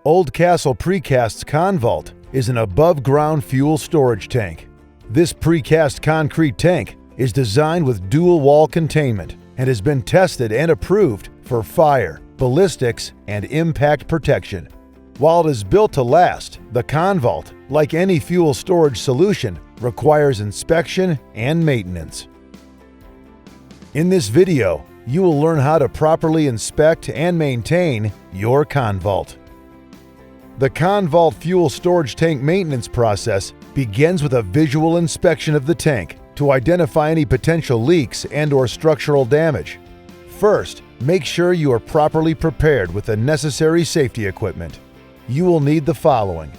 Oldcastle Precast's ConVault is an above-ground fuel storage tank. This precast concrete tank is designed with dual-wall containment and has been tested and approved for fire, ballistics, and impact protection. While it is built to last, the ConVault, like any fuel storage solution, requires inspection and maintenance. In this video, you will learn how to properly inspect and maintain your ConVault. The ConVault fuel storage tank maintenance process begins with a visual inspection of the tank to identify any potential leaks and/or structural damage. First, make sure you are properly prepared with the necessary safety equipment. You will need the following: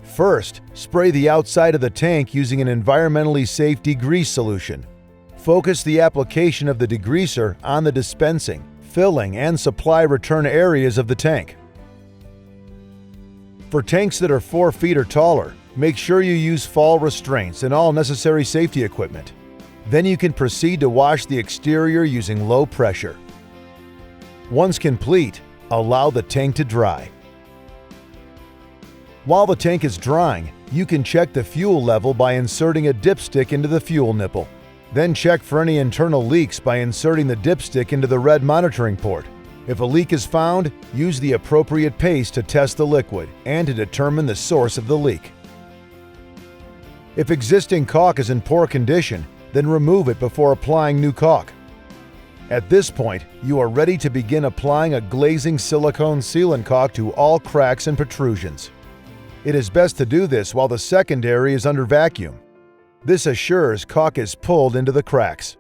first, spray the outside of the tank using an environmentally safe degrease solution. Focus the application of the degreaser on the dispensing, filling, and supply return areas of the tank. For tanks that are 4 feet or taller, make sure you use fall restraints and all necessary safety equipment. Then you can proceed to wash the exterior using low pressure. Once complete, allow the tank to dry. While the tank is drying, you can check the fuel level by inserting a dipstick into the fuel nipple. Then check for any internal leaks by inserting the dipstick into the red monitoring port. If a leak is found, use the appropriate paste to test the liquid and to determine the source of the leak. If existing caulk is in poor condition, then remove it before applying new caulk. At this point, you are ready to begin applying a glazing silicone sealant caulk to all cracks and protrusions. It is best to do this while the secondary is under vacuum. This assures caulk is pulled into the cracks.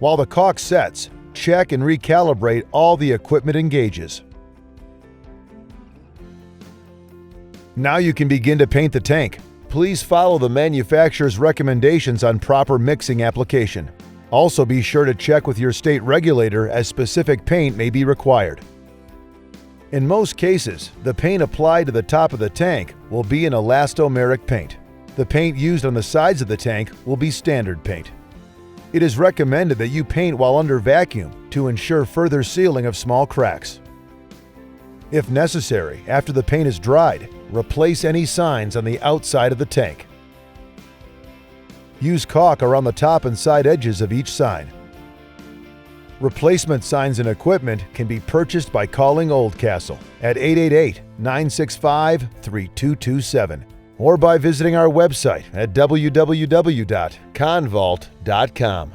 While the caulk sets, check and recalibrate all the equipment and gauges. Now you can begin to paint the tank. Please follow the manufacturer's recommendations on proper mixing application. Also be sure to check with your state regulator as specific paint may be required. In most cases, the paint applied to the top of the tank will be an elastomeric paint. The paint used on the sides of the tank will be standard paint. It is recommended that you paint while under vacuum to ensure further sealing of small cracks. If necessary, after the paint is dried, replace any signs on the outside of the tank. Use caulk around the top and side edges of each sign. Replacement signs and equipment can be purchased by calling Oldcastle at 888-965-3227 or by visiting our website at www.convault.com.